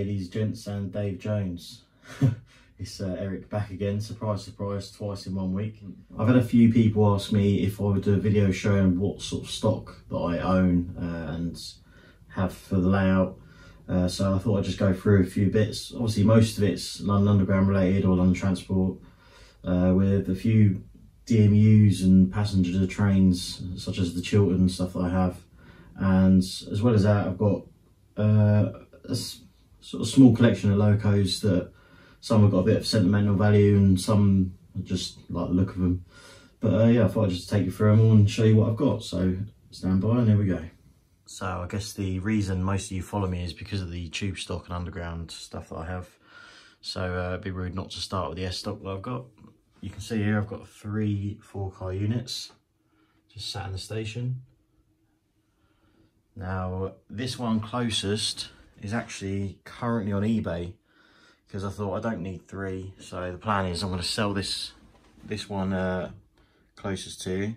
ladies, gents and Dave Jones. It's Eric back again, surprise surprise, twice in 1 week. I've had a few people ask me if I would do a video showing what sort of stock that I own and have for the layout. So I thought I'd just go through a few bits. Obviously most of it's London Underground related or London Transport, with a few DMUs and passenger trains such as the Chiltern stuff that I have. And as well as that, I've got a sort of small collection of Locos that some have got a bit of sentimental value and some just like the look of them. But yeah, I thought I'd just take you through them all and show you what I've got. So stand by and here we go. So I guess the reason most of you follow me is because of the tube stock and underground stuff that I have. So it'd be rude not to start with the S stock that I've got. You can see here I've got 3 4-car units just sat in the station. Now this one closest is actually currently on eBay because I thought I don't need 3. So the plan is I'm going to sell this one closest to,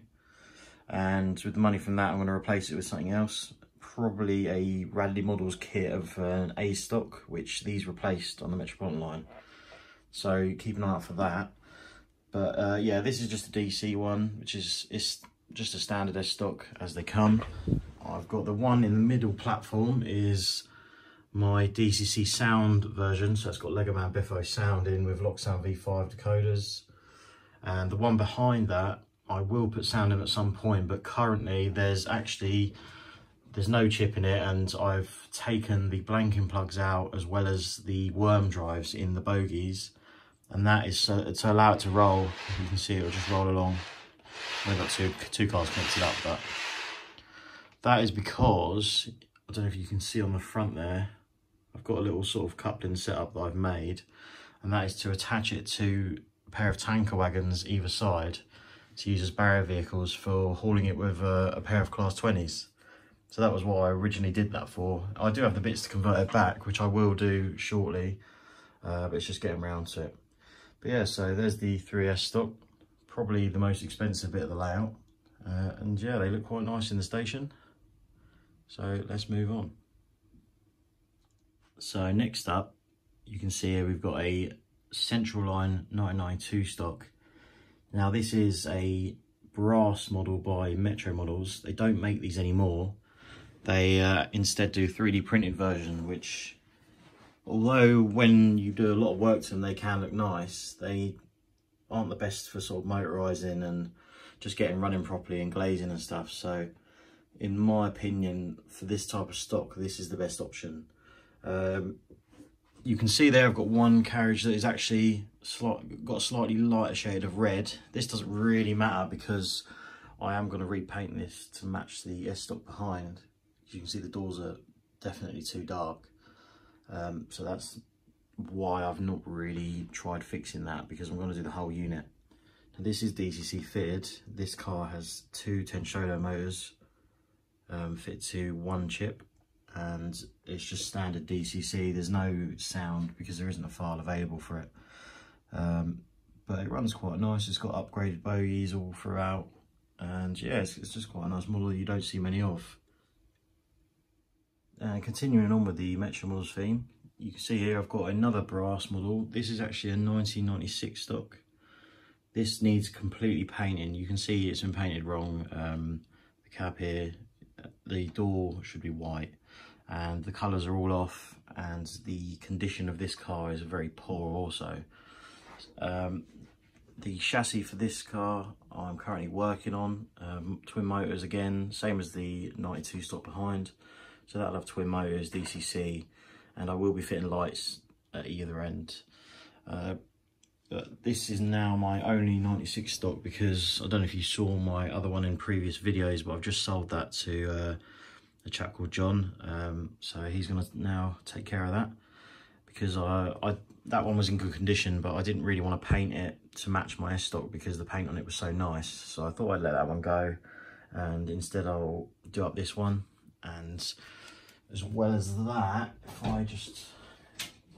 and with the money from that I'm going to replace it with something else. Probably a Radley Models kit of an A stock, which these replaced on the Metropolitan line. So keep an eye out for that. But yeah, this is just a DC one, which is just a standard S stock as they come. I've got the one in the middle platform is my Dcc Sound version, so it's got Lego Man Biffo sound in with Lock Sound V5 decoders. And the one behind that, I will put sound in at some point, but currently there's no chip in it, and I've taken the blanking plugs out as well as the worm drives in the bogies, and that is to allow it to roll. You can see it'll just roll along. I've got two cars connected up, but that is because, I don't know if you can see on the front there, I've got a little sort of coupling setup that I've made, and that is to attach it to a pair of tanker wagons either side to use as barrier vehicles for hauling it with a pair of Class 20s. So that was what I originally did that for. I do have the bits to convert it back, which I will do shortly, but it's just getting around to it. But yeah, so there's the 3S stock, probably the most expensive bit of the layout. And yeah, they look quite nice in the station. So let's move on. So next up, you can see here we've got a Central Line 992 stock. Now this is a brass model by Metro Models. They don't make these anymore. They instead do 3D printed version, which, although when you do a lot of work to them they can look nice, they aren't the best for sort of motorising and just getting running properly and glazing and stuff. So in my opinion, for this type of stock, this is the best option. You can see there I've got one carriage that is actually got a slightly lighter shade of red. This doesn't really matter because I am going to repaint this to match the S stock behind. You can see the doors are definitely too dark. So that's why I've not really tried fixing that, because I'm going to do the whole unit. Now this is DCC fitted. This car has 2 Tenshodo motors fitted to 1 chip, and it's just standard DCC. There's no sound because there isn't a file available for it. But it runs quite nice. It's got upgraded bogies all throughout, and yeah, it's just quite a nice model that you don't see many of. And continuing on with the Metro Models theme, you can see here I've got another brass model. This is actually a 1996 stock. This needs completely painting. You can see it's been painted wrong. The cab here, the door should be white, and the colours are all off, and the condition of this car is very poor also. The chassis for this car I'm currently working on, twin motors again, same as the 92 stock behind. So that'll have twin motors, DCC, and I will be fitting lights at either end. But this is now my only 96 stock, because I don't know if you saw my other one in previous videos, but I've just sold that to a chap called John. So he's going to now take care of that, because that one was in good condition, but I didn't really want to paint it to match my S stock because the paint on it was so nice. So I thought I'd let that one go, and instead I'll do up this one. And as well as that, if I just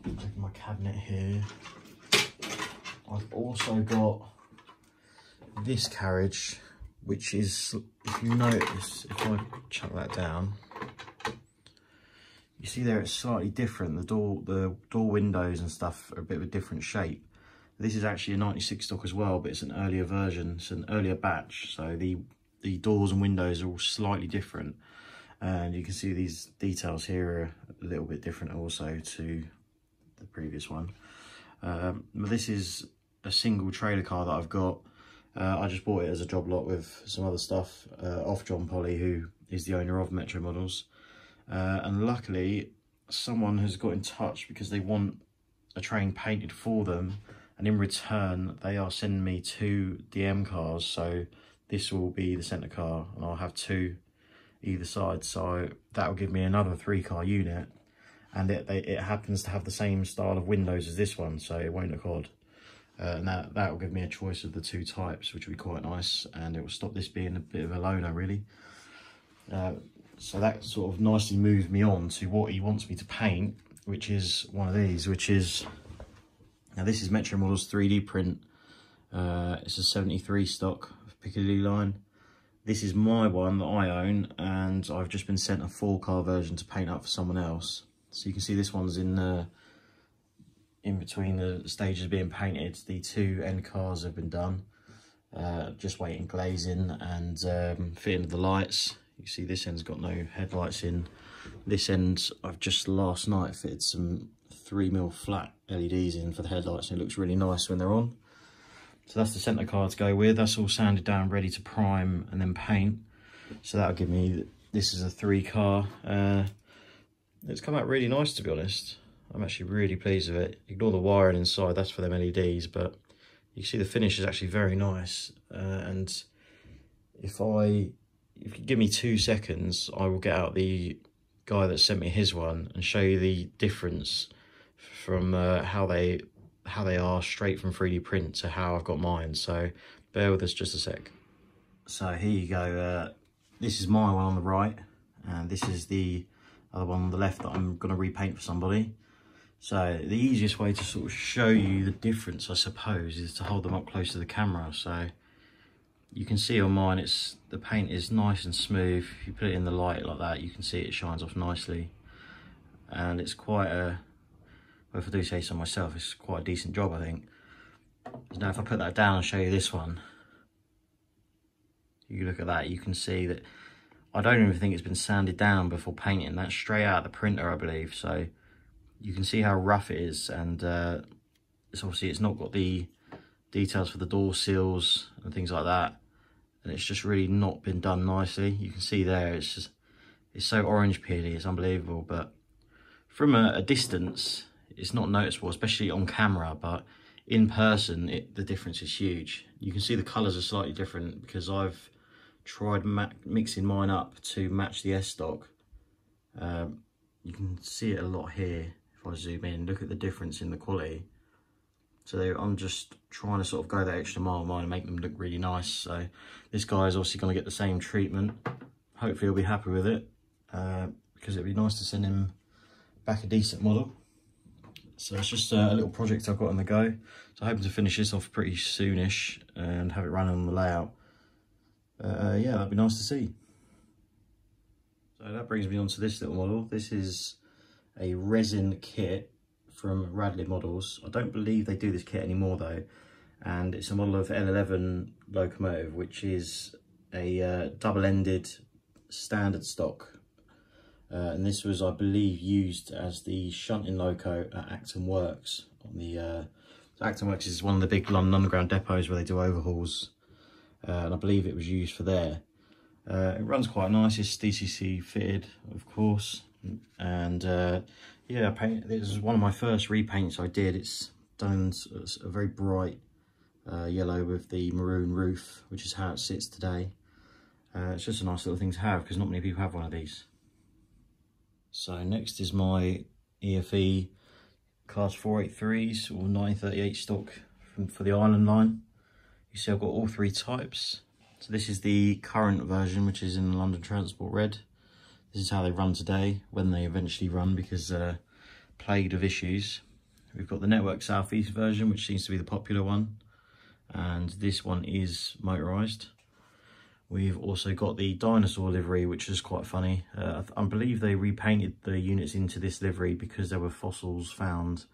look at my cabinet here, I've also got this carriage, which is, if you notice, if I chuck that down, You see there it's slightly different. The door windows and stuff are a bit of a different shape. This is actually a 96 stock as well, but it's an earlier version, it's an earlier batch. So the doors and windows are all slightly different. And you can see these details here are a little bit different also to the previous one. But this is a single trailer car that I've got. I just bought it as a job lot with some other stuff off John Polly, who is the owner of Metro Models. And luckily someone has got in touch because they want a train painted for them, and in return they are sending me 2 DM cars. So this will be the centre car and I'll have 2 either side, so that will give me another 3-car unit, and it happens to have the same style of windows as this one, so it won't look odd. And that will give me a choice of the 2 types, which will be quite nice, and it will stop this being a bit of a loner really. So that sort of nicely moves me on to what he wants me to paint, which is one of these, which is, now this is Metro Models 3D print. It's a 73 stock Piccadilly line. This is my one that I own, and I've just been sent a 4-car version to paint up for someone else. So you can see this one's in between the stages of being painted. The 2 end cars have been done, just waiting glazing and fitting of the lights. You see this end's got no headlights in. This end, I've just last night fitted some 3mm flat LEDs in for the headlights, and it looks really nice when they're on. So that's the centre car to go with. That's all sanded down, ready to prime and then paint. So that'll give me, this is a 3-car. It's come out really nice, to be honest. I'm actually really pleased with it. Ignore the wiring inside, that's for them LEDs, but you see the finish is actually very nice. And if you give me 2 seconds, I will get out the guy that sent me his one and show you the difference from how they are straight from 3D print to how I've got mine. So bear with us just a sec. So here you go. This is my one on the right, and this is the other one on the left that I'm going to repaint for somebody. So the easiest way to sort of show you the difference, I suppose, is to hold them up close to the camera. So you can see on mine, the paint is nice and smooth. If you put it in the light like that, you can see it shines off nicely, and it's quite a, well, if I do say so myself, it's quite a decent job, I think. Now if I put that down and show you this one, you look at that, you can see that I don't even think it's been sanded down before painting. That's straight out of the printer, I believe. So you can see how rough it is, and it's obviously, it's not got the details for the door seals and things like that, and it's just really not been done nicely. You can see there, it's so orange peely, it's unbelievable. But from a distance, it's not noticeable, especially on camera, but in person, the difference is huge. You can see the colours are slightly different because I've tried mixing mine up to match the S stock. You can see it a lot here. If I zoom in, look at the difference in the quality. So I'm just trying to sort of go that extra mile of mine and make them look really nice. So this guy is obviously going to get the same treatment. Hopefully he'll be happy with it, because it'd be nice to send him back a decent model. So it's just a little project I've got on the go. So I'm hoping to finish this off pretty soonish and have it running on the layout. Yeah, that'd be nice to see. So that brings me on to this little model. This is a resin kit from Radley Models. I don't believe they do this kit anymore though. And it's a model of L11 locomotive, which is a double-ended standard stock. And this was, I believe, used as the shunting loco at Acton Works. Acton Works is one of the big London Underground depots where they do overhauls, and I believe it was used for there. It runs quite nice. It's DCC fitted, of course, and yeah, this is one of my first repaints I did. It's done a very bright yellow with the maroon roof, which is how it sits today. It's just a nice little thing to have because not many people have one of these. So next is my EFE class 483s or 938 stock for the Island line. You see I've got all 3 types. So this is the current version, which is in London Transport Red. This is how they run today, when they eventually run, because plagued of issues. We've got the Network South East version, which seems to be the popular one, and this one is motorised. We've also got the Dinosaur Livery, which is quite funny. I believe they repainted the units into this livery because there were fossils found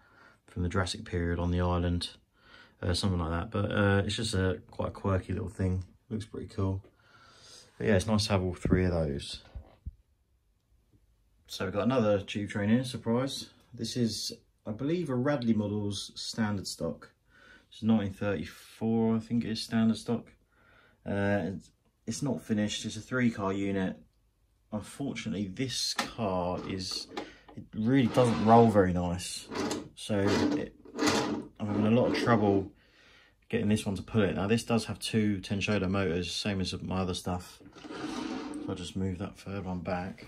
from the Jurassic period on the island, something like that. But it's just a quite a quirky little thing. Looks pretty cool. But yeah, it's nice to have all three of those. So we've got another tube train here, surprise. This is, I believe, a Radley model's standard stock. It's 1934, I think it is standard stock. It's not finished, it's a 3-car unit. Unfortunately, this car it really doesn't roll very nice. So I'm having a lot of trouble getting this one to pull it. Now this does have 2 Tenshodo motors, same as my other stuff. So I'll just move that third one back.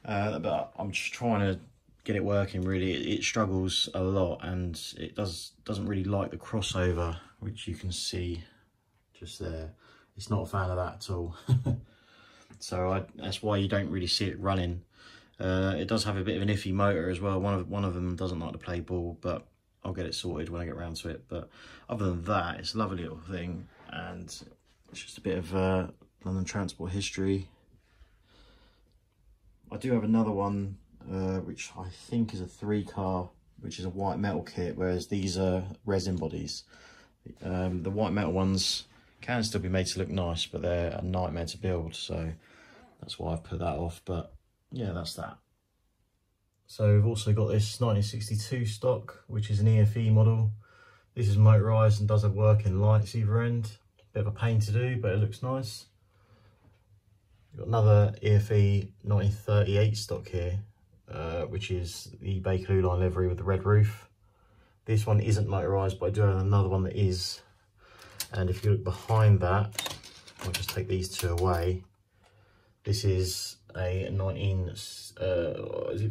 But I'm just trying to get it working really. It struggles a lot, and it doesn't really like the crossover, which you can see just there. It's not a fan of that at all. So that's why you don't really see it running. It does have a bit of an iffy motor as well. One of them doesn't like to play ball, but I'll get it sorted when I get around to it. But other than that, it's a lovely little thing, and it's just a bit of London transport history. I do have another one, which I think is a 3-car, which is a white metal kit, whereas these are resin bodies. The white metal ones can still be made to look nice, but they're a nightmare to build, so that's why I've put that off. But yeah, that's that. So we've also got this 1962 stock, which is an EFE model. This is motorised and does have working lights either end. Bit of a pain to do, but it looks nice. We've got another EFE 1938 stock here, which is the Bakerloo line livery with the red roof. This one isn't motorised, but I do have another one that is. And if you look behind that, I'll just take these 2 away. This is a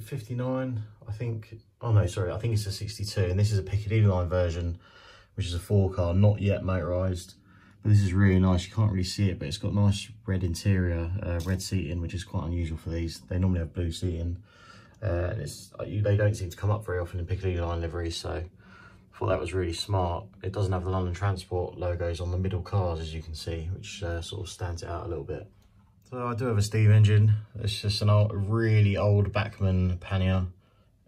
59? I think, oh no, sorry, I think it's a 62. And this is a Piccadilly line version, which is a 4-car, not yet motorised. But this is really nice. You can't really see it, but it's got nice red interior, red seating, which is quite unusual for these. They normally have blue seating. And they don't seem to come up very often in Piccadilly line liveries, so I thought that was really smart. It doesn't have the London Transport logos on the middle cars, as you can see, which sort of stands it out a little bit. So I do have a steam engine. It's just a really old Bachmann pannier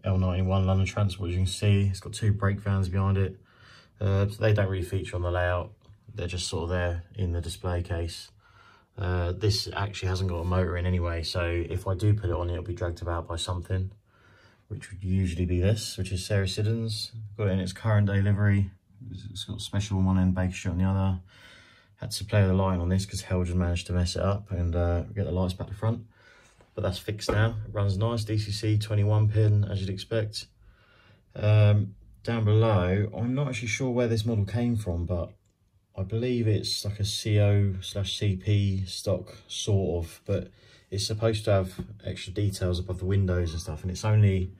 L91 London Transport, as you can see. It's got 2 brake fans behind it. So they don't really feature on the layout. They're just sort of there in the display case. This actually hasn't got a motor in anyway, so if I do put it on, it'll be dragged about by something, which would usually be this, which is Sarah Siddons. Got it in its current day livery. It's got a special on one end, Baker Street on the other. Had to play with the light on this because Helgen managed to mess it up and get the lights back to front. But that's fixed now. It runs nice, DCC 21 pin, as you'd expect. Down below, I'm not actually sure where this model came from, but I believe it's like a CO/CP stock, sort of, but it's supposed to have extra details above the windows and stuff, and it's only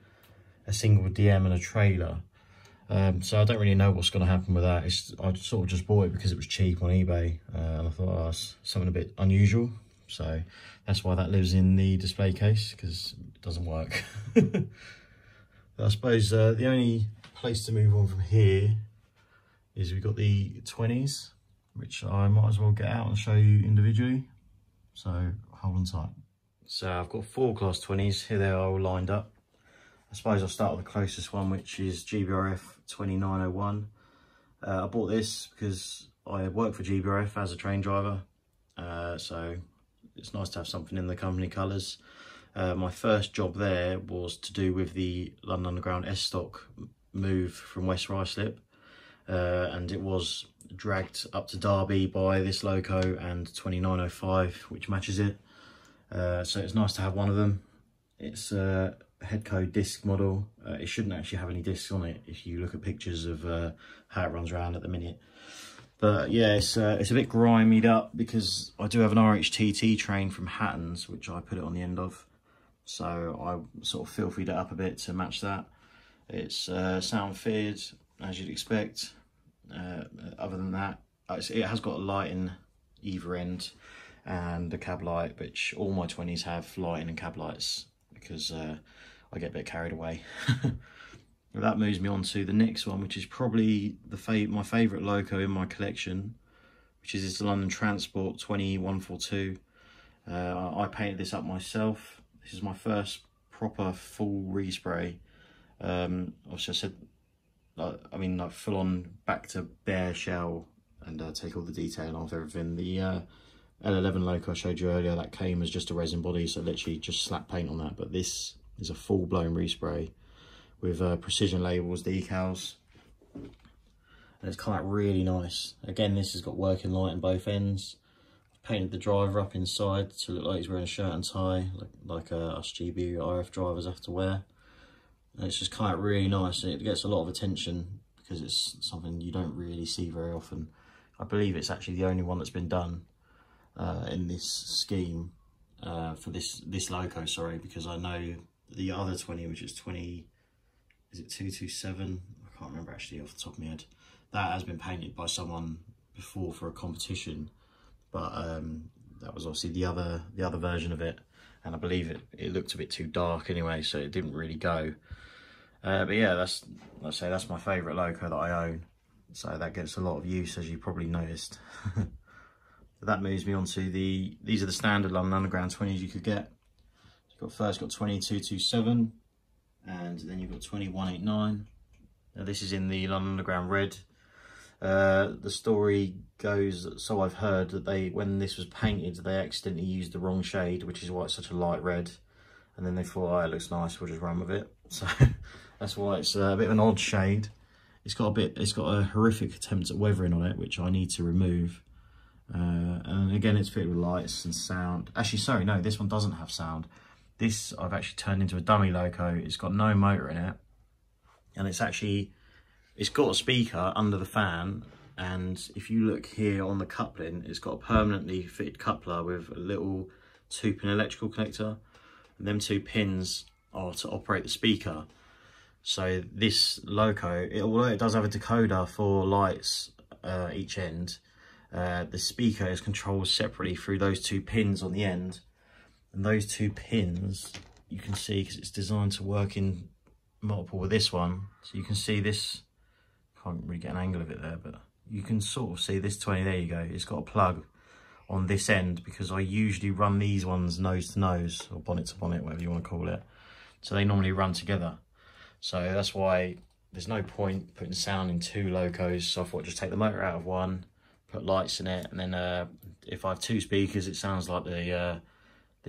a single DM and a trailer. So I don't really know what's going to happen with that. I sort of just bought it because it was cheap on eBay, and I thought, oh, it's something a bit unusual. So that's why that lives in the display case, because it doesn't work. I suppose the only place to move on from here is we've got the 20s, which I might as well get out and show you individually. So hold on tight. So I've got 4 Class 20s, here they are all lined up. I suppose I'll start with the closest one, which is GBRF 2901. I bought this because I work for GBRF as a train driver, so it's nice to have something in the company colours. My first job there was to do with the London Underground S-Stock move from West Ruislip, and it was dragged up to Derby by this Loco and 2905, which matches it. So it's nice to have one of them. It's a Headco disc model. It shouldn't actually have any discs on it if you look at pictures of how it runs around at the minute. But yeah, it's a bit grimied up because I do have an RHTT train from Hatton's, which I put it on the end of. So I sort of filthied it up a bit to match that. It's sound fitted, as you'd expect. Other than that, it has got a light in either end and a cab light, which all my 20s have lighting and cab lights because I get a bit carried away. That moves me on to the next one, which is probably my favourite Loco in my collection, which is this London Transport 20142. I painted this up myself. This is my first proper full respray. Obviously I said, I mean, like full on back to bare shell and take all the detail off everything. The L11 Loco I showed you earlier, that came as just a resin body, so literally just slap paint on that. But this is a full blown respray with precision labels, decals, and it's come out really nice. Again, this has got working light in both ends. I've painted the driver up inside to look like he's wearing a shirt and tie, like us GB RF drivers have to wear. And it's just come out really nice, and it gets a lot of attention because it's something you don't really see very often. I believe it's actually the only one that's been done in this scheme for this Loco, sorry, because I know the other 20, which is 20, is it 227? I can't remember actually off the top of my head. That has been painted by someone before for a competition, but that was obviously the other version of it, and I believe it looked a bit too dark anyway, so it didn't really go. But yeah, that's my favourite Loco that I own, so that gets a lot of use, as you probably noticed. That moves me on to these are the standard London Underground 20s you could get. You've first got 20227, and then you've got 2189. Now this is in the London Underground red. The story goes, so I've heard, that when this was painted, they accidentally used the wrong shade, which is why it's such a light red. And then they thought, oh, it looks nice, we'll just run with it. So that's why it's a bit of an odd shade. It's got a horrific attempt at weathering on it, which I need to remove. And again, it's fitted with lights and sound. Actually, sorry, no, this one doesn't have sound. This I've actually turned into a dummy Loco. It's got no motor in it, and it's got a speaker under the fan. And if you look here on the coupling, it's got a permanently fitted coupler with a little 2-pin electrical connector, and them 2 pins are to operate the speaker. So this Loco, although it does have a decoder for lights each end, the speaker is controlled separately through those 2 pins on the end. And those 2 pins, you can see, because it's designed to work in multiple with this one. So you can see this, can't really get an angle of it there, but you can sort of see this 20, there you go. It's got a plug on this end, because I usually run these ones nose to nose, or bonnet to bonnet, whatever you want to call it. So they normally run together. So that's why there's no point putting sound in 2 Locos. So I thought I'd just take the motor out of one, put lights in it, and then if I have 2 speakers, it sounds like the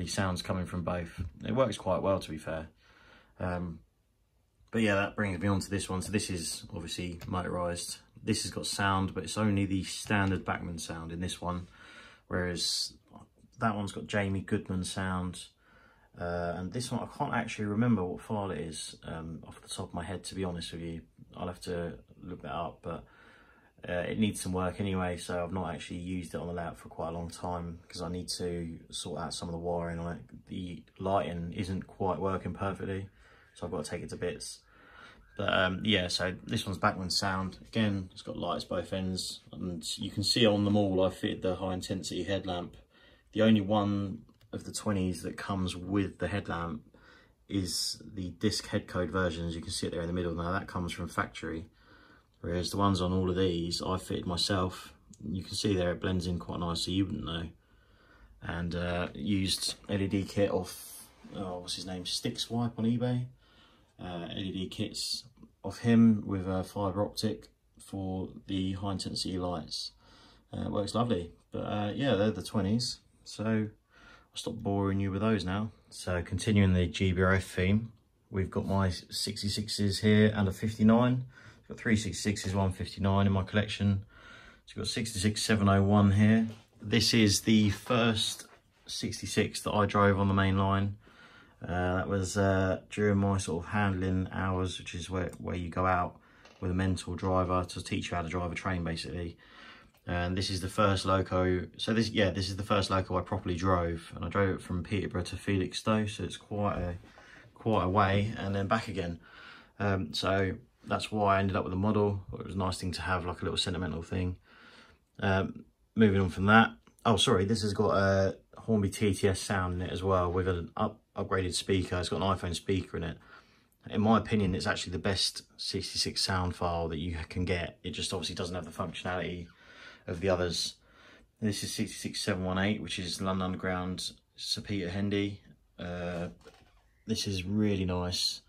sound's coming from both. It works quite well, to be fair. But yeah, that brings me on to this one. So this is obviously motorised. This has got sound, but it's only the standard Bachmann sound in this one, whereas that one's got Jamie Goodman sound. And this one, I can't actually remember what file it is off the top of my head, to be honest with you. I'll have to look that up, but it needs some work anyway, so I've not actually used it on the layout for quite a long time, because I need to sort out some of the wiring on it. The lighting isn't quite working perfectly, so I've got to take it to bits. But yeah, so this one's Bachmann sound. Again, it's got lights both ends, and you can see on them all I've fitted the high intensity headlamp. The only one of the 20s that comes with the headlamp is the disc head code version, as you can see it there in the middle. Now that comes from factory, whereas the ones on all of these I fitted myself. You can see there it blends in quite nicely, you wouldn't know. And used LED kit off, what's his name, Stick Swipe on eBay. LED kits off him with a fibre optic for the high intensity lights. It works lovely. But yeah, they're the 20s. So I'll stop boring you with those now. So continuing the GBRF theme, we've got my 66s here and a 59. I've got 3 66s, 159 in my collection. So we've got 66701 here. This is the first 66 that I drove on the main line. That was during my sort of handling hours, which is where you go out with a mentor driver to teach you how to drive a train, basically. And this is the first Loco. So this is the first Loco I properly drove, and I drove it from Peterborough to Felixstowe, so it's quite a way, and then back again. So that's why I ended up with a model. It was a nice thing to have, like a little sentimental thing. Moving on from that, oh sorry, this has got a Hornby TTS sound in it as well, with an upgraded speaker. It's got an iPhone speaker in it. In my opinion, it's actually the best 66 sound file that you can get. It just obviously doesn't have the functionality of the others. This is 66718, which is London Underground Sir Peter Hendy. This is really nice.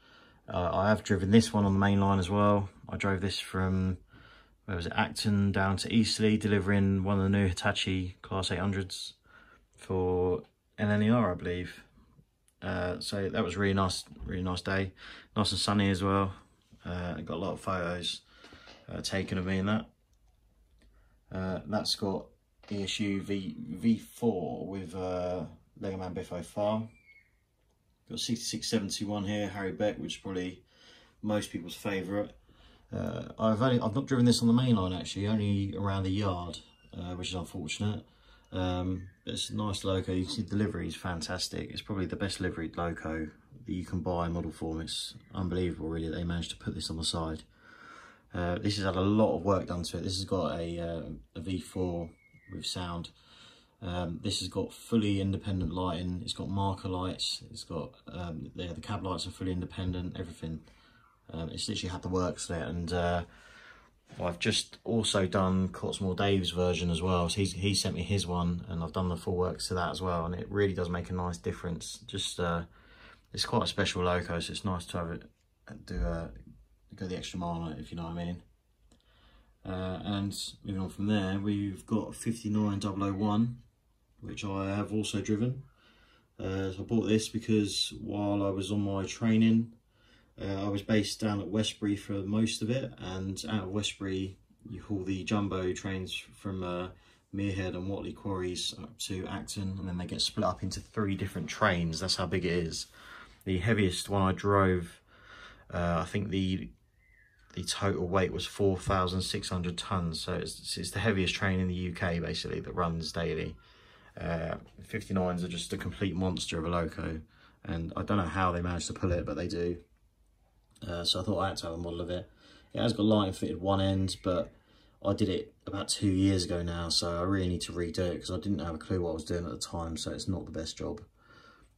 I have driven this one on the main line as well. I drove this from, where was it, Acton down to Eastleigh, delivering one of the new Hitachi Class 800s for LNER, I believe. So that was really nice day. Nice and sunny as well. Got a lot of photos taken of me in that. That's got ESU V4 with Lego Man Biffo Farm. Got 66721 here, Harry Beck, which is probably most people's favourite. I've not driven this on the main line actually, only around the yard, which is unfortunate. It's a nice loco. You can see the livery is fantastic. It's probably the best liveried loco that you can buy in model form. It's unbelievable really that they managed to put this on the side. This has had a lot of work done to it. This has got a V4 with sound. This has got fully independent lighting. It's got marker lights. It's got the cab lights are fully independent. Everything. It's literally had the works there. And I've just also done Cotsmore Dave's version as well. So he sent me his one, and I've done the full works to that as well. And it really does make a nice difference. Just it's quite a special loco, so it's nice to have it go the extra mile on it, if you know what I mean. And moving on from there, we've got 59001, which I have also driven. So I bought this because while I was on my training, I was based down at Westbury for most of it, and out of Westbury you haul the jumbo trains from Merehead and Watley quarries up to Acton, and then they get split up into 3 different trains. That's how big it is. The heaviest one I drove, I think the total weight was 4,600 tons, so it's the heaviest train in the UK basically that runs daily. 59s are just a complete monster of a loco, and I don't know how they managed to pull it, but they do. So I thought I had to have a model of it. It has got lighting fitted one end, but I did it about 2 years ago now, so I really need to redo it because I didn't have a clue what I was doing at the time, so it's not the best job.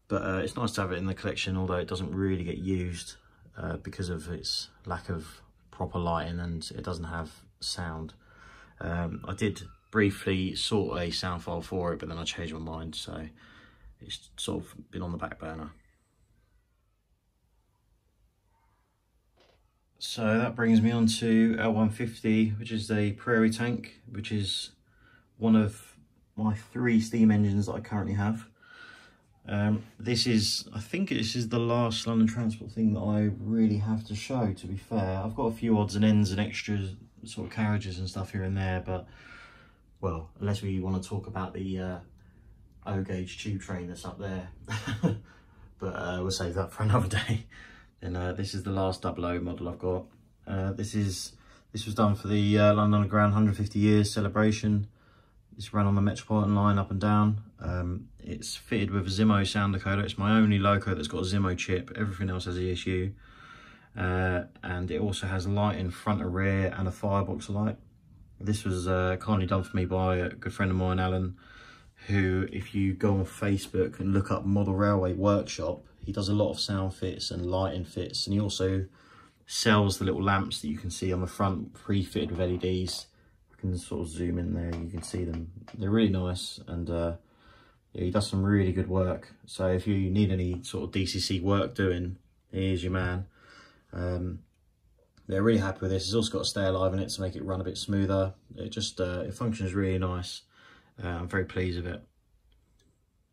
But it's nice to have it in the collection, although it doesn't really get used because of its lack of proper lighting, and it doesn't have sound. I did briefly sort a sound file for it, but then I changed my mind, so it's sort of been on the back burner. So that brings me on to L150, which is a Prairie tank, which is one of my 3 steam engines that I currently have. This is, I think this is the last London Transport thing that I really have to show, to be fair. I've got a few odds and ends and extras, sort of carriages and stuff here and there, but, well, unless we want to talk about the O-gauge tube train that's up there, but we'll save that for another day. And this is the last 00 model I've got. This was done for the London Underground 150 years celebration. It's run on the Metropolitan line up and down. It's fitted with a Zimmo sound decoder. It's my only loco that's got a Zimmo chip. Everything else has ESU. And it also has light in front and rear and a firebox light. This was kindly done for me by a good friend of mine, Alan, who, if you go on Facebook and look up Model Railway Workshop, he does a lot of sound fits and lighting fits, and he also sells the little lamps that you can see on the front, pre-fitted with LEDs. I can sort of zoom in there, you can see them. They're really nice, and yeah, he does some really good work. So if you need any sort of DCC work doing, here's your man. They're really happy with this. It's also got a stay alive in it to make it run a bit smoother. It just it functions really nice. I'm very pleased with it.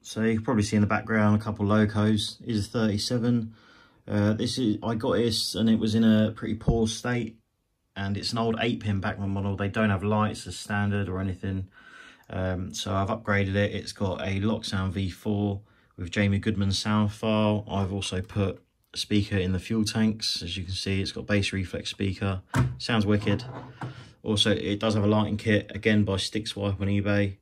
So you can probably see in the background a couple locos. This is a 37. I got this and it was in a pretty poor state, and it's an old 8-pin Bachmann model. They don't have lights as standard or anything. So I've upgraded it. It's got a Locksound V4 with Jamie Goodman's sound file. I've also put a speaker in the fuel tanks. As you can see, it's got bass reflex speaker. Sounds wicked. Also, it does have a lighting kit, again by Stickswipe on eBay.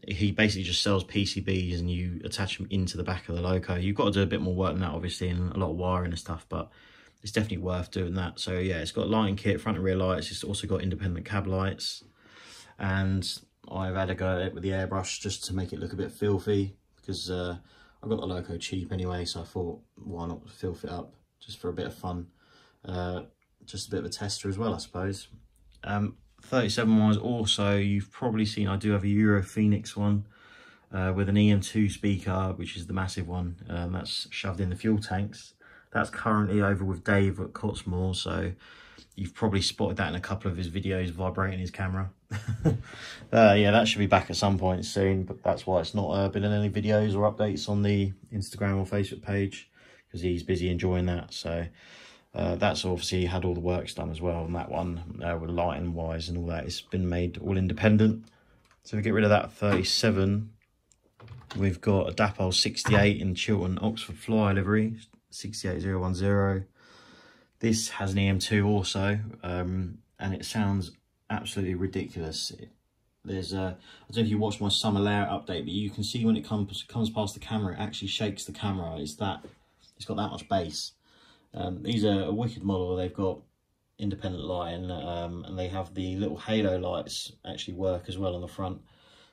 He basically just sells PCBs and you attach them into the back of the loco. You've got to do a bit more work than that, obviously, and a lot of wiring and stuff, but it's definitely worth doing that. So yeah, it's got a lighting kit, front and rear lights. It's also got independent cab lights, and I've had a go at it with the airbrush just to make it look a bit filthy, because I got the loco cheap anyway, so I thought, why not filth it up just for a bit of fun, just a bit of a tester as well, I suppose. 37 wise also, you've probably seen I do have a Euro Phoenix one with an EM2 speaker, which is the massive one that's shoved in the fuel tanks. That's currently over with Dave at Cottesmore, so you've probably spotted that in a couple of his videos vibrating his camera. Yeah, that should be back at some point soon, but that's why it's not been in any videos or updates on the Instagram or Facebook page, because he's busy enjoying that. So that's obviously had all the works done as well on that one, with lighting wise and all that. It's been made all independent. So we get rid of that 37. We've got a Dapol 68 in Chiltern Oxford Fly livery, 68010. This has an EM2 also, and it sounds absolutely ridiculous. There's I don't know if you watched my summer layout update, but you can see when it comes past the camera, it actually shakes the camera. It's got that much bass. These are a wicked model. They've got independent lighting, and they have the little halo lights actually work as well on the front,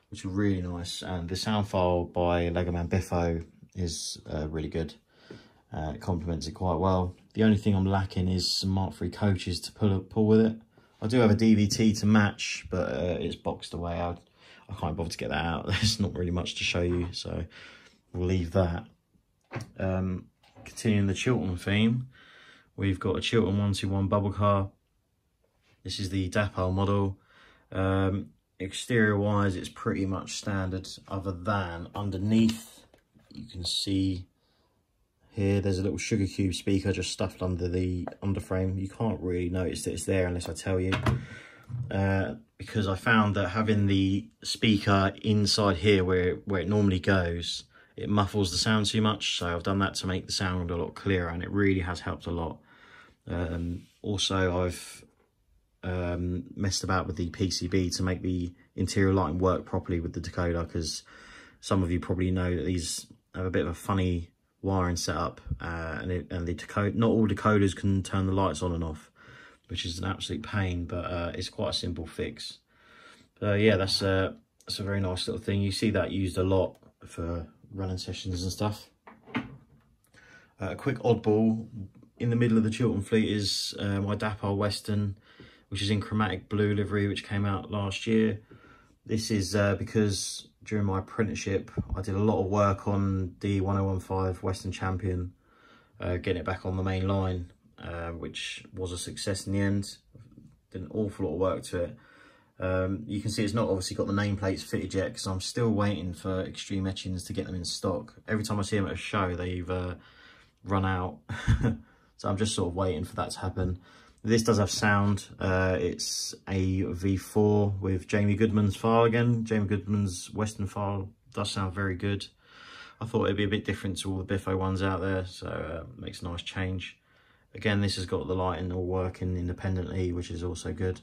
which are really nice. And the sound file by Legoman Biffo is really good. It complements it quite well. The only thing I'm lacking is some Mark III coaches to pull with it. I do have a DVT to match, but it's boxed away. I can't bother to get that out. There's not really much to show you, so we'll leave that. Continuing the Chiltern theme, we've got a Chiltern 121 bubble car. This is the Dapol model. Exterior wise, it's pretty much standard, other than underneath you can see here there's a little sugar cube speaker just stuffed under the underframe. You can't really notice that it's there unless I tell you, because I found that having the speaker inside here where it normally goes, it muffles the sound too much. So I've done that to make the sound a lot clearer, and it really has helped a lot. Also, I've messed about with the PCB to make the interior lighting work properly with the decoder, because some of you probably know that these have a bit of a funny wiring setup, and the decoder, not all decoders can turn the lights on and off, which is an absolute pain, but it's quite a simple fix. Yeah, that's a very nice little thing. You see that used a lot for running sessions and stuff. A quick oddball in the middle of the Chiltern fleet is my Dapol Western, which is in chromatic blue livery, which came out last year. This is because during my apprenticeship, I did a lot of work on the 1015 Western Champion, getting it back on the main line, which was a success in the end. Did an awful lot of work to it. You can see it's not obviously got the nameplates fitted yet, because I'm still waiting for Extreme Etchings to get them in stock. Every time I see them at a show, they've run out. So I'm just sort of waiting for that to happen. This does have sound. It's a V4 with Jamie Goodman's file again. Jamie Goodman's Western file does sound very good. I thought it'd be a bit different to all the Biffo ones out there, so it makes a nice change. Again, this has got the lighting all working independently, which is also good.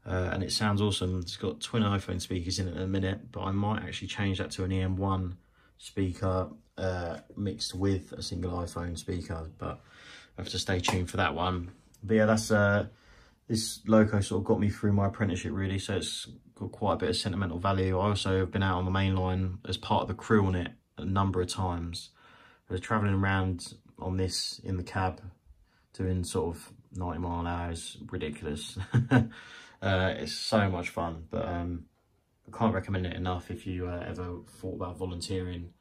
And it sounds awesome. It's got twin iPhone speakers in it in a minute, but I might actually change that to an EM1 speaker mixed with a single iPhone speaker, but I have to stay tuned for that one. But yeah, that's this Locos sort of got me through my apprenticeship really, so it's got quite a bit of sentimental value. I also have been out on the main line as part of the crew on it a number of times. I was travelling around on this in the cab doing sort of 90 mile an hour. It's ridiculous. It's so much fun, but I can't recommend it enough if you ever thought about volunteering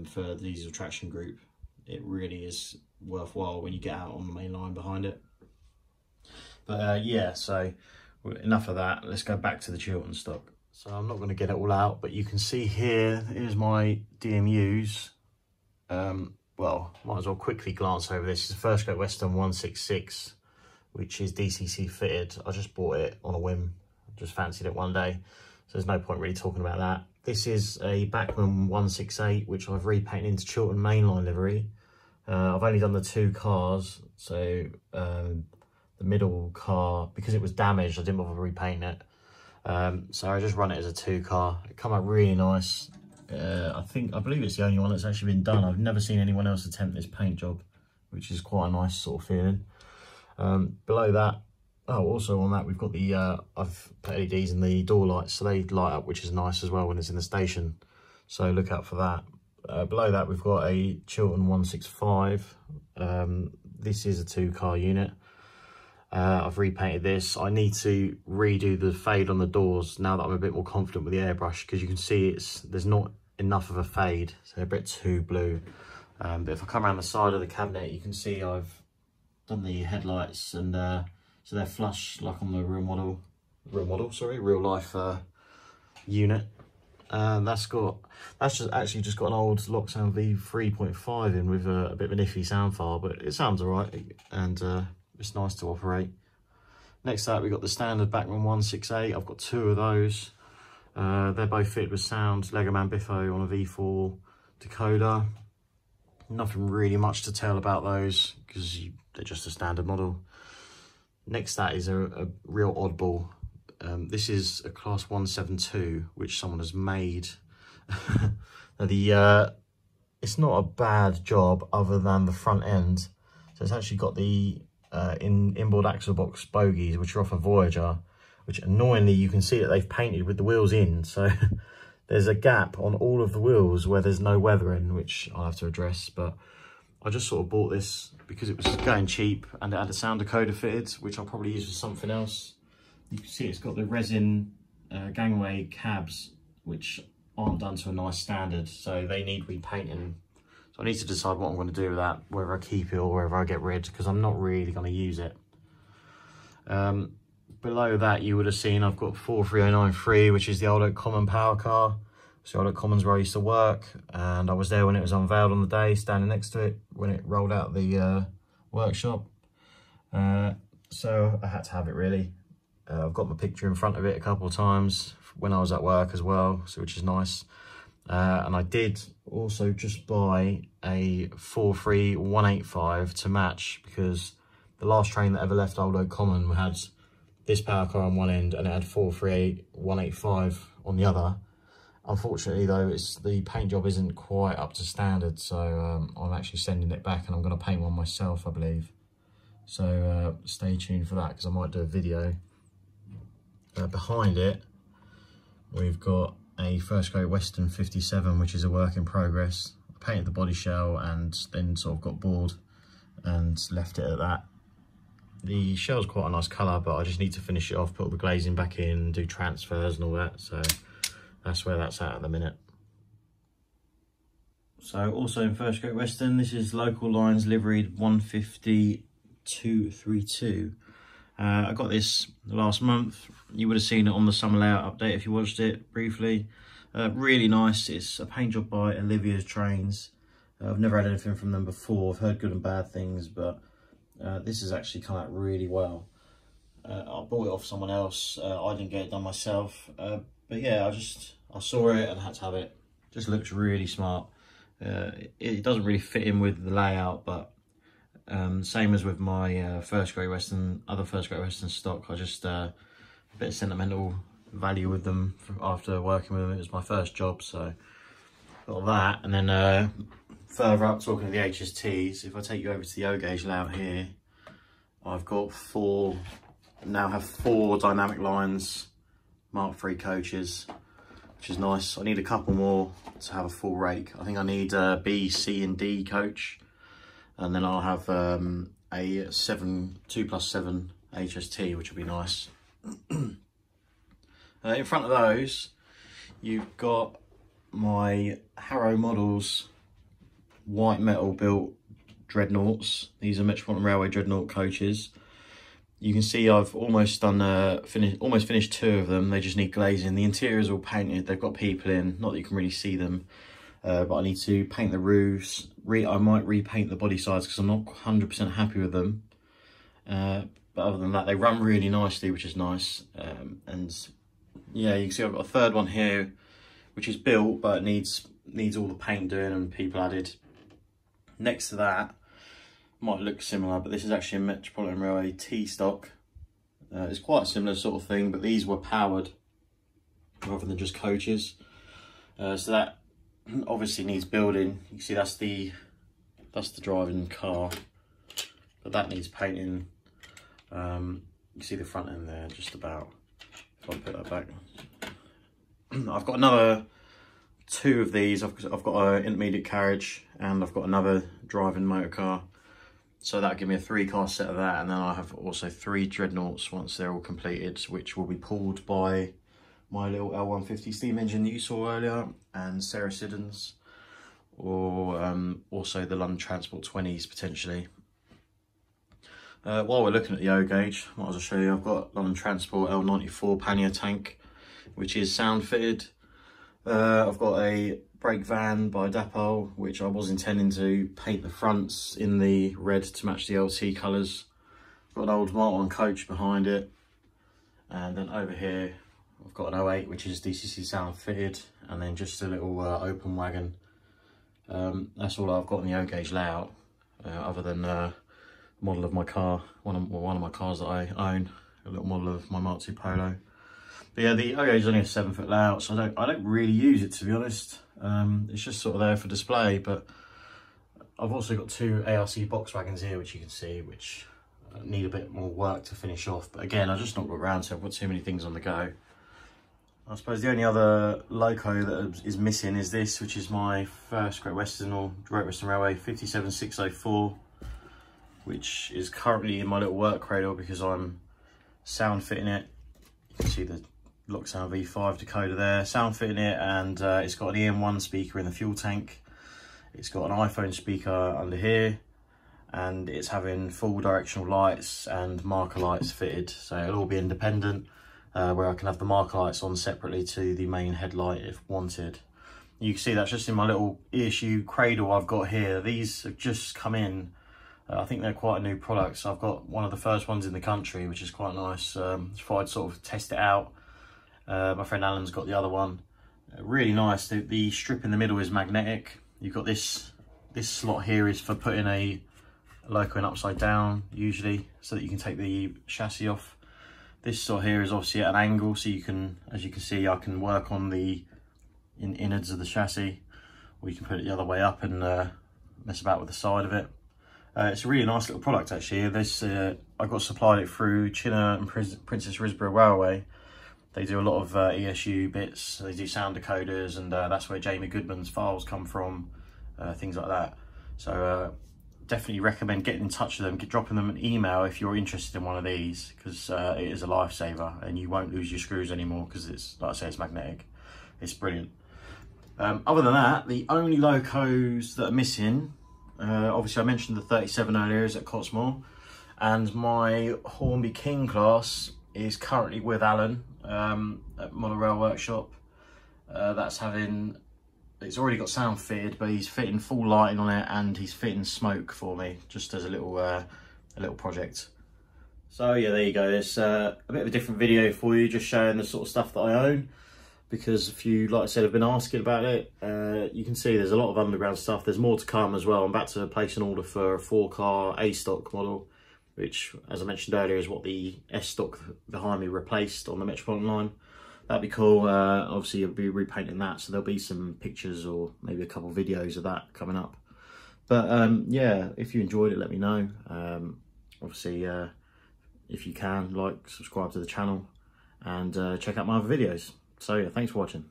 for the diesel traction group. It really is worthwhile when you get out on the main line behind it. But yeah, so enough of that. Let's go back to the Chiltern stock. So I'm not going to get it all out, but you can see here's my DMUs. Well, might as well quickly glance over this. It's a First Great Western 166, which is DCC fitted. I just bought it on a whim, just fancied it one day, so there's no point really talking about that. This is a Bachmann 168, which I've repainted into Chiltern mainline livery. I've only done the two cars, so the middle car, because it was damaged, I didn't bother repainting it. So I just run it as a two car. It come out really nice. I believe it's the only one that's actually been done. I've never seen anyone else attempt this paint job, which is quite a nice sort of feeling. Below that, also on that we've got the I've put LEDs in the door lights, so they light up, which is nice as well when it's in the station, so look out for that. Below that we've got a Chiltern 165. This is a two car unit. I've repainted this. I need to redo the fade on the doors now that I'm a bit more confident with the airbrush, because you can see there's not enough of a fade, so they're a bit too blue. But if I come around the side of the cabinet, you can see I've done the headlights, and so they're flush like on the real life unit. That's actually just got an old Locksound V3.5 in with a bit of an iffy sound file, but it sounds alright, and it's nice to operate. Next up, we've got the standard Bachmann 168. I've got two of those. They're both fitted with sound, Lego Man Biffo on a V4 decoder. Nothing really much to tell about those because they're just a standard model. Next, that is a real oddball. This is a class 172, which someone has made. It's not a bad job other than the front end. So it's actually got the inboard axle box bogies, which are off a Voyager, which annoyingly you can see that they've painted with the wheels in. So there's a gap on all of the wheels where there's no weathering, which I'll have to address. But I just sort of bought this because it was going cheap and it had a sound decoder fitted, which I'll probably use for something else. You can see it's got the resin gangway cabs, which aren't done to a nice standard, so they need repainting. So I need to decide what I'm going to do with that, whether I keep it or whether I get rid, because I'm not really going to use it. Below that, you would have seen I've got 43093, which is the old Oak Common power car. So Old Oak Common's where I used to work, and I was there when it was unveiled on the day, standing next to it when it rolled out the workshop. So I had to have it really. I've got my picture in front of it a couple of times when I was at work as well, so which is nice. And I did also just buy a 43185 to match, because the last train that ever left Old Oak Common had this power car on one end and it had 43185 on the other. Unfortunately though, the paint job isn't quite up to standard, so I'm actually sending it back and I'm going to paint one myself, I believe. So stay tuned for that, because I might do a video. Behind it, we've got a First Great Western 57, which is a work in progress. I painted the body shell and then sort of got bored and left it at that. The shell's quite a nice colour, but I just need to finish it off, put all the glazing back in, do transfers and all that, so that's where that's at the minute. So also in First Great Western, this is Local Lines liveried 150-232. I got this last month. You would have seen it on the summer layout update if you watched it briefly. Really nice. It's a paint job by Olivia's Trains. I've never had anything from them before. I've heard good and bad things, but this has actually come out really well. I bought it off someone else. I didn't get it done myself. But yeah, I saw it and had to have it. Just looks really smart. It doesn't really fit in with the layout, but same as with my other First Great Western stock, I just a bit of sentimental value with them after working with them. It was my first job, so got that. And then further up, talking of the HSTs, if I take you over to the O gauge layout here, I've got now have four dynamic lines, Mark III coaches, which is nice. I need a couple more to have a full rake. I think I need a B, C and D coach. And then I'll have a 2+7 HST, which will be nice. In front of those, you've got my Harrow Models white metal built Dreadnaughts. These are Metropolitan Railway Dreadnought coaches. You can see I've almost done almost finished two of them. They just need glazing. The interior's all painted. They've got people in. Not that you can really see them. But I need to paint the roofs. I might repaint the body sides because I'm not 100% happy with them. But other than that, they run really nicely, which is nice. And yeah, you can see I've got a third one here, which is built, but it needs all the paint doing and people added. Next to that, might look similar, but this is actually a Metropolitan Railway T stock. It's quite a similar sort of thing, but these were powered rather than just coaches. So that obviously needs building. You can see that's the driving car, but that needs painting. You see the front end there just about. If I put that back, I've got another two of these. I've got an intermediate carriage and I've got another driving motor car. So that'll give me a 3-car set of that, and then I have also 3 Dreadnaughts once they're all completed, which will be pulled by my little L150 steam engine that you saw earlier, and Sarah Siddons, or also the London Transport 20s potentially. While we're looking at the O gauge, might as well show you, I've got London Transport L94 pannier tank, which is sound fitted. I've got a brake van by Dapol, which I was intending to paint the fronts in the red to match the LT colours. Got an old Martin coach behind it, and then over here I've got an 08, which is Dcc Sound fitted, and then just a little open wagon. That's all I've got in the O gauge layout, other than model of my car, one of my cars that I own, a little model of my Mark II Polo. But yeah, the O gauge is only a 7-foot layout, so I don't really use it, to be honest. It's just sort of there for display. But I've also got 2 ARC box wagons here, which you can see, which need a bit more work to finish off. But again, I've just not got around to it. I've got too many things on the go. I suppose the only other loco that is missing is this, which is my first Great Western Railway 57604, which is currently in my little work cradle because I'm sound fitting it. You can see the Lock Sound V5 decoder there, sound fitting it, and it's got an EM1 speaker in the fuel tank. It's got an iPhone speaker under here, and it's having full directional lights and marker lights fitted, so it'll all be independent, where I can have the marker lights on separately to the main headlight if wanted. You can see that's just in my little ESU cradle I've got here. These have just come in. I think they're quite a new product, so I've got one of the first ones in the country, which is quite nice. Just thought I'd sort of test it out. My friend Alan's got the other one. Really nice. The strip in the middle is magnetic. You've got this slot here is for putting a loco in upside down, usually, so that you can take the chassis off. This slot here is obviously at an angle, so you can, as you can see, I can work on the innards of the chassis, or you can put it the other way up and mess about with the side of it. It's a really nice little product, actually. This I got supplied it through Chinner and Princess Risborough Railway. They do a lot of ESU bits. They do sound decoders, and that's where Jamie Goodman's files come from, things like that. So definitely recommend getting in touch with them, dropping them an email if you're interested in one of these, because it is a lifesaver, and you won't lose your screws anymore because it's, like I say, it's magnetic. It's brilliant. Other than that, the only locos that are missing, obviously I mentioned the 37 earlier is at Cottesmore, and my Hornby King class is currently with Alan at Model Rail Workshop. That's having, it's already got sound fitted, but he's fitting full lighting on it, and he's fitting smoke for me, just as a little project. So yeah, there you go. It's a bit of a different video for you, just showing the sort of stuff that I own, because if you, like I said, have been asking about it, you can see there's a lot of underground stuff. There's more to come as well. I'm about to place an order for a 4-car A-stock model, which, as I mentioned earlier, is what the S-stock behind me replaced on the Metropolitan line. That'd be cool. Obviously, I'll be repainting that, so there'll be some pictures or maybe a couple of videos of that coming up. But yeah, if you enjoyed it, let me know. Obviously, if you can, like, subscribe to the channel, and check out my other videos. So yeah, thanks for watching.